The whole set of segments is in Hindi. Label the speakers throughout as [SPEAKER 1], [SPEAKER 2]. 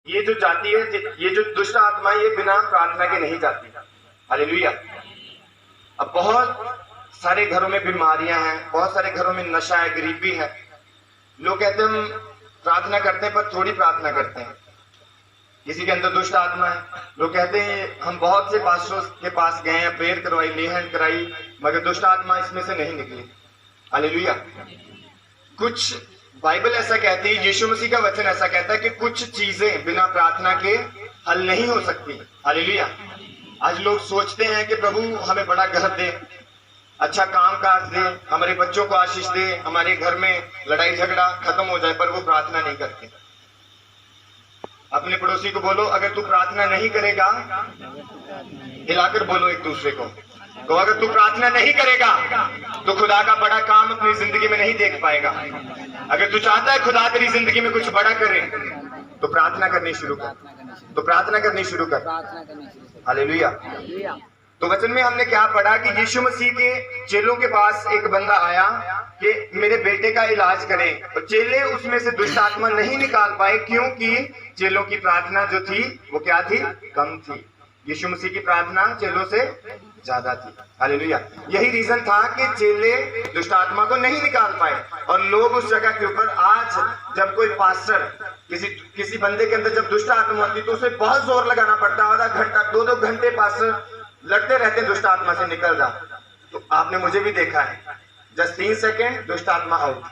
[SPEAKER 1] ये जो जाती है, ये जो दुष्ट आत्मा, ये बिना प्रार्थना के नहीं जाती। हालेलुया। अब बहुत सारे घरों में बीमारियां हैं, बहुत सारे घरों में नशा है, गरीबी है। लोग कहते हैं हम प्रार्थना करते हैं पर थोड़ी प्रार्थना करते हैं। किसी के अंदर दुष्ट आत्मा है, लोग कहते हैं हम बहुत से पास्टरों के पास गए हैं, प्रेयर करवाई, लेहन कराई, मगर दुष्ट आत्मा इसमें से नहीं निकली। हालेलुया। कुछ बाइबल ऐसा कहती है, यीशु मसीह का वचन ऐसा कहता है कि कुछ चीजें बिना प्रार्थना के हल नहीं हो सकती। हालेलुया। आज लोग सोचते हैं कि प्रभु हमें बड़ा घर दे, अच्छा काम काज दे, हमारे बच्चों को आशीष दे, हमारे घर में लड़ाई झगड़ा खत्म हो जाए, पर वो प्रार्थना नहीं करते। अपने पड़ोसी को बोलो, अगर तू प्रार्थना नहीं करेगा, हिलाकर बोलो एक दूसरे को, तो अगर तू प्रार्थना नहीं करेगा तो खुदा का बड़ा काम अपनी जिंदगी में नहीं देख पाएगा। अगर तू चाहता है खुदा तेरी जिंदगी में कुछ बड़ा करे तो प्रार्थना करनी शुरू कर, तो प्रार्थना करनी शुरू कर। हालेलुया। तो वचन में हमने क्या पढ़ा कि यीशु मसीह के चेलों के पास एक बंदा आया कि मेरे बेटे का इलाज करें, तो चेले उसमें से दुष्ट आत्मा नहीं निकाल पाए, क्योंकि चेलों की प्रार्थना जो थी वो क्या थी? कम थी। यीशु मसीह की प्रार्थना चेलों से ज्यादा थी। हालेलुया। यही रीजन था कि चेले दुष्ट आत्मा को नहीं निकाल पाए। और लोग उस जगह के ऊपर, आज जब कोई पास्टर किसी बंदे के अंदर जब दुष्ट आत्मा होती तो उसे बहुत जोर लगाना पड़ता, आधा घंटा 2-2 घंटे पास्टर लड़ते रहते दुष्ट आत्मा से निकल जा। तो आपने मुझे भी देखा है, जस्ट 3 सेकेंड दुष्ट आत्मा आउट।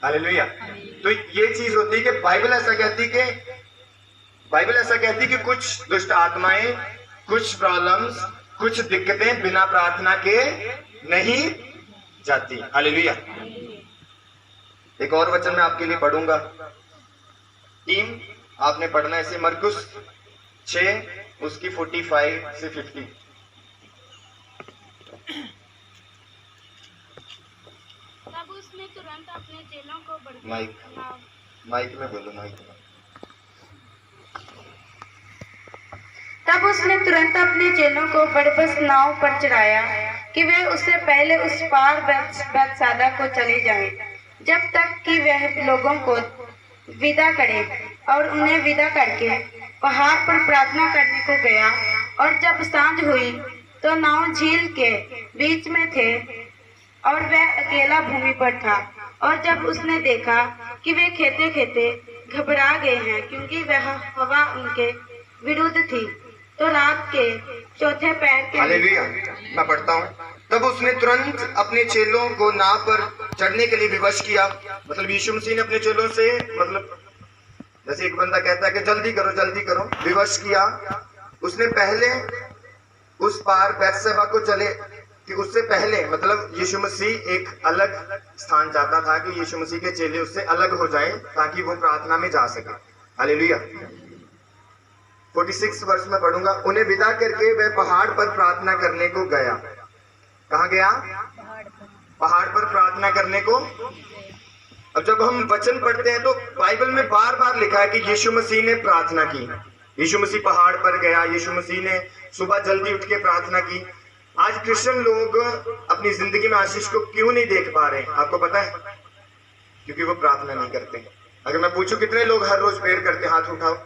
[SPEAKER 1] हालेलुया। तो ये चीज होती है कि बाइबल ऐसा कहती कि कुछ दुष्ट आत्माएं, कुछ प्रॉब्लम्स, कुछ दिक्कतें बिना प्रार्थना के नहीं जाती। हालेलुया। एक और वचन मैं आपके लिए पढ़ूंगा, टीम आपने पढ़ना है इसे, मरकुस 6 उसकी 45 से 50।
[SPEAKER 2] तब उसने तुरंत अपने चेलों को
[SPEAKER 1] माइक में बोलो, माइक में।
[SPEAKER 2] तब उसने तुरंत अपने चेलों को बरबस नाव पर चढ़ाया कि वे उससे पहले उस पार बैतसैदा को चले जाएं, जब तक कि वह लोगों को विदा करे। और उन्हें विदा करके पहाड़ पर प्रार्थना करने को गया। और जब सांझ हुई तो नाव झील के बीच में थे और वह अकेला भूमि पर था। और जब उसने देखा कि वे खेते खेते घबरा गए हैं, क्योंकि वह हवा उनके विरुद्ध थी, तो रात के चौथे पैर के।
[SPEAKER 1] हालेलुया। मैं पढ़ता हूँ। तब उसने तुरंत अपने चेलों को नाव पर चढ़ने के लिए विवश किया। मतलब यीशु मसीह ने अपने चेलों से, मतलब जैसे एक बंदा कहता है कि जल्दी करो, विवश किया। उसने पहले उस पार बैतसैदा को चले, कि उससे पहले मतलब यीशु मसीह एक अलग स्थान चाहता था कि यीशु मसीह के चेले उससे अलग हो जाएं, ताकि वो प्रार्थना में जा सके। हालेलुया। 46 वर्ष में पढ़ूंगा। उन्हें विदा करके वह पहाड़ पर प्रार्थना करने को गया। कहाँ गया? पहाड़ पर प्रार्थना करने को। अब जब हम वचन पढ़ते हैं तो बाइबल में बार बार लिखा है कि यीशु मसीह ने प्रार्थना की, यीशु मसीह पहाड़ पर गया, यीशु मसीह ने सुबह जल्दी उठ के प्रार्थना की। आज क्रिश्चियन लोग अपनी जिंदगी में आशीष को क्यों नहीं देख पा रहे हैं? आपको पता है? क्योंकि वो प्रार्थना नहीं करते। अगर मैं पूछूं कितने लोग हर रोज प्रेयर करते, हाथ उठाओ।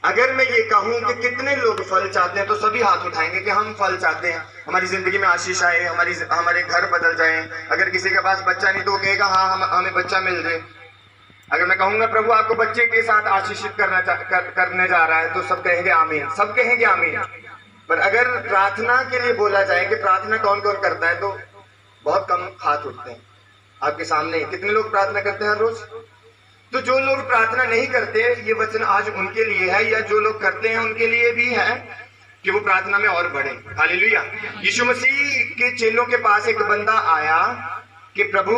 [SPEAKER 1] अगर मैं ये कहूं कि कितने लोग फल चाहते हैं, तो सभी हाथ उठाएंगे कि हम फल चाहते हैं, हमारी जिंदगी में आशीष आए, हमारे घर बदल जाए। अगर किसी के पास बच्चा नहीं तो वो कहेगा हाँ हमें बच्चा मिल जाए। अगर मैं कहूंगा प्रभु आपको बच्चे के साथ आशीषित करने जा रहा है, तो सब कहेंगे आमीन, सब कहेंगे आमीन। पर अगर प्रार्थना के लिए बोला जाए कि प्रार्थना कौन कौन करता है, तो बहुत कम हाथ उठते हैं। आपके सामने कितने लोग प्रार्थना करते हैं हर रोज? तो जो लोग प्रार्थना नहीं करते, ये वचन आज उनके लिए है, या जो लोग करते हैं उनके लिए भी है कि वो प्रार्थना में और बढ़े। हालेलुया। यीशु मसीह के चेलों के पास एक बंदा आया कि प्रभु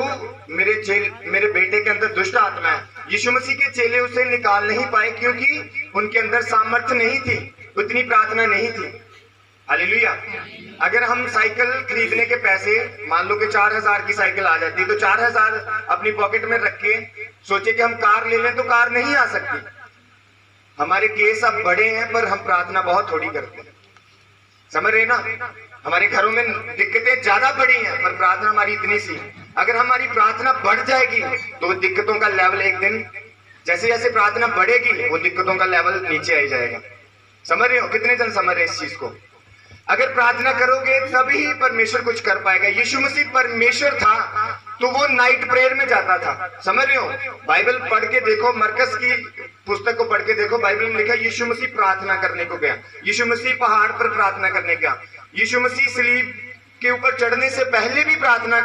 [SPEAKER 1] मेरे बेटे के अंदर दुष्ट आत्मा है। यीशु मसीह के चेले उसे निकाल नहीं पाए, क्योंकि उनके अंदर सामर्थ्य नहीं थी, उतनी प्रार्थना नहीं थी। हालेलुया। अगर हम साइकिल खरीदने के पैसे, मान लो कि 4000 की साइकिल आ जाती, तो 4000 अपनी पॉकेट में रख के सोचे कि हम कार ले लें, तो कार नहीं आ सकती। हमारे केस अब बड़े हैं, पर हम प्रार्थना बहुत थोड़ी करते हैं। समझ रहे ना? हमारे घरों में दिक्कतें ज्यादा बड़ी हैं, पर प्रार्थना हमारी इतनी सी। अगर हमारी प्रार्थना बढ़ जाएगी तो दिक्कतों का लेवल एक दिन जैसे जैसे प्रार्थना बढ़ेगी वो दिक्कतों का लेवल नीचे आ जाएगा। समझ रहे हो? कितने जन समझ रहे हैं इस चीज को? अगर प्रार्थना करोगे तभी परमेश्वर कुछ कर पाएगा। यीशु मसीह परमेश्वर था तो वो नाइट प्रेयर में जाता था। समझ रहे हो? बाइबल पढ़ के देखो, मरकस की पुस्तक को पढ़ के देखो, बाइबल में लिखा यीशु मसीह प्रार्थना करने को गया, यीशु मसीह पहाड़ पर प्रार्थना करने गया, यीशु मसीह सलीब के ऊपर चढ़ने से पहले भी प्रार्थना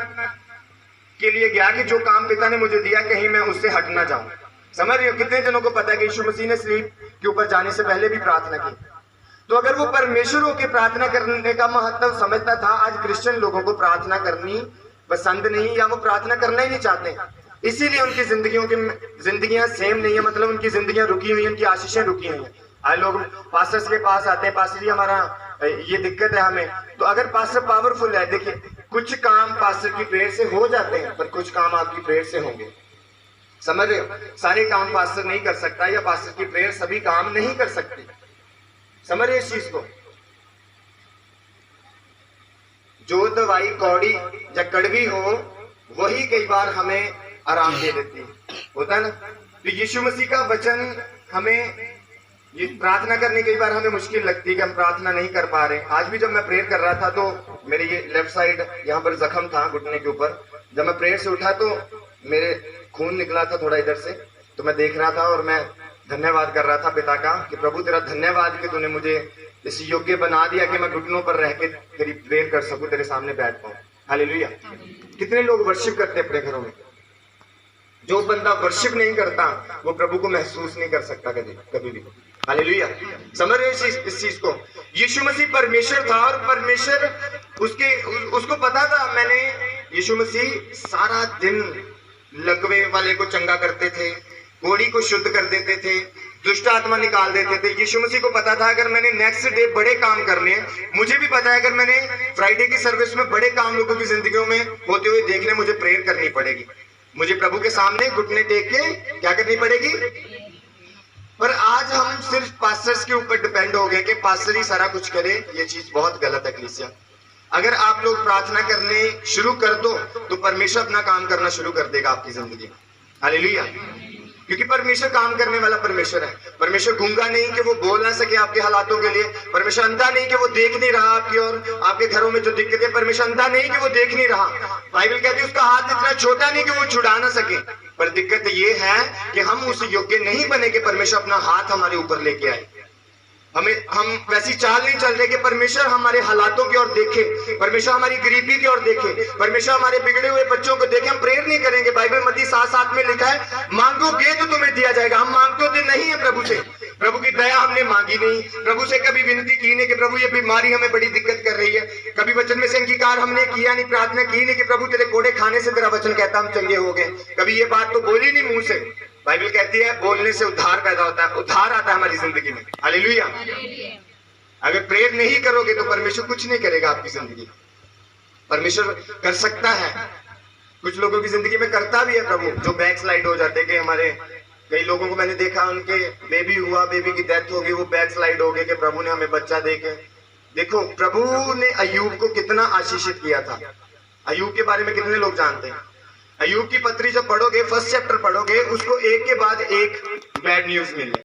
[SPEAKER 1] के लिए गया कि जो काम पिता ने मुझे दिया कहीं मैं उससे हट ना जाऊं। समझ रहे हो? कितने जनों को पता है कि यीशु मसीह ने सलीब के ऊपर जाने से पहले भी प्रार्थना की? तो अगर वो परमेश्वर होकर प्रार्थना करने का महत्व समझता था, आज क्रिश्चियन लोगों को प्रार्थना करनी पसंद नहीं, या वो प्रार्थना करना ही नहीं चाहते, इसीलिए उनकी जिंदगियां सेम नहीं है। मतलब उनकी जिंदगियां रुकी हुई, उनकी आशीषें रुकी हुई हैं। आज लोग पास्टर्स के पास आते हैं, पास्टर जी हमारा ये दिक्कत है हमें। तो अगर पास्टर पावरफुल है, देखिए कुछ काम पास्टर की प्रेयर से हो जाते हैं, पर कुछ काम आपकी प्रेयर से होंगे। समझ रहे हो? सारे काम पास्टर नहीं कर सकता, या पास्टर की प्रेयर सभी काम नहीं कर सकती। समझ रहे इस चीज को? जो दवाई कौड़ी या कड़वी हो वही कई बार हमें आराम दे देती है, होता है ना? तो यीशु मसीह का वचन हमें ये प्रार्थना करने कई बार हमें मुश्किल लगती है कि हम प्रार्थना नहीं कर पा रहे। आज भी जब मैं प्रेयर कर रहा था तो मेरे ये लेफ्ट साइड यहाँ पर जख्म था घुटने के ऊपर। जब मैं प्रेयर से उठा तो मेरे खून निकला था थोड़ा इधर से, तो मैं देख रहा था और मैं धन्यवाद कर रहा था पिता का कि प्रभु तेरा धन्यवाद कि तूने मुझे इस योग्य बना दिया कि मैं घुटनों पर रह के तेरी प्रेयर कर सकूं, तेरे सामने बैठ पाऊं। हालेलुया। कितने लोग वर्शिप करते हैं अपने घरों में? जो बंदा वर्शिप नहीं करता वो प्रभु को महसूस नहीं कर सकता कभी भी। हालेलुया। समझ रहे हो इस चीज को? यीशु मसीह परमेश्वर था और परमेश्वर उसको पता था। मैंने यीशु मसीह सारा दिन लकवे वाले को चंगा करते थे, कोढ़ी को शुद्ध कर देते थे, दुष्ट आत्मा निकाल देते थे। यीशु मसीह को पता था अगर मैंने नेक्स्ट डे बड़े काम करने हैं, मुझे भी पता है अगर मैंने फ्राइडे की सर्विस में बड़े काम लोगों की जिंदगियों में होते हुए देखने, मुझे प्रेयर करनी पड़ेगी, मुझे प्रभु के सामने घुटने टेक के क्या करनी पड़ेगी। पर आज हम सिर्फ पास्टर्स के ऊपर डिपेंड हो गए कि पास्टर ही सारा कुछ करे। ये चीज बहुत गलत है कलीसिया। अगर आप लोग प्रार्थना करने शुरू कर दो तो परमेश्वर अपना काम करना शुरू कर देगा आपकी जिंदगी में। हालेलुया। क्योंकि परमेश्वर काम करने वाला परमेश्वर है। परमेश्वर गूंगा नहीं कि वो बोल ना सके आपके हालातों के लिए, परमेश्वर अंधा नहीं कि वो देख नहीं रहा आपकी और आपके घरों में जो दिक्कत है, परमेश्वर अंधा नहीं कि वो देख नहीं रहा। बाइबल कहती है उसका हाथ इतना छोटा नहीं कि वो छुड़ा ना सके, पर दिक्कत ये है कि हम उस योग्य नहीं बने कि परमेश्वर अपना हाथ हमारे ऊपर लेके आए। हम वैसी चाल नहीं चल रहे कि परमेश्वर हमारे हालातों की ओर देखे, परमेश्वर हमारी गरीबी की ओर देखे, परमेश्वर हमारे बिगड़े हुए बच्चों को देखे। हम प्रेयर नहीं करेंगे। बाइबल मत्ती 7:7 में लिखा है मांगोगे तो तुम्हें दिया जाएगा। हम मांगते तो नहीं है प्रभु से, प्रभु की दया हमने मांगी नहीं, प्रभु से कभी विनती की नहीं कि प्रभु ये बीमारी हमें बड़ी दिक्कत कर रही है। कभी वचन में से अंगीकार हमने किया नहीं, प्रार्थना की नहीं कि प्रभु तेरे कोड़े खाने से तेरा वचन कहता हम चंगे हो गए। कभी ये बात तो बोली नहीं मुंह से। बाइबल कहती है बोलने से उद्धार पैदा होता है, उद्धार आता है हमारी जिंदगी में। हालेलुया। अगर प्रेयर नहीं करोगे तो परमेश्वर कुछ नहीं करेगा आपकी जिंदगी। परमेश्वर कर सकता है, कुछ लोगों की जिंदगी में करता भी है प्रभु, जो बैक स्लाइड हो जाते हैं। कि हमारे कई लोगों को मैंने देखा उनके बेबी हुआ, बेबी की डेथ हो गई, वो बैक स्लाइड हो गए कि प्रभु ने हमें बच्चा दे के। देखो प्रभु ने अय्यूब को कितना आशीषित किया था। अय्यूब के बारे में कितने लोग जानते हैं? अय्यूब की पत्री जब पढ़ोगे, फर्स्ट चैप्टर पढ़ोगे, उसको एक के बाद एक बैड न्यूज मिली।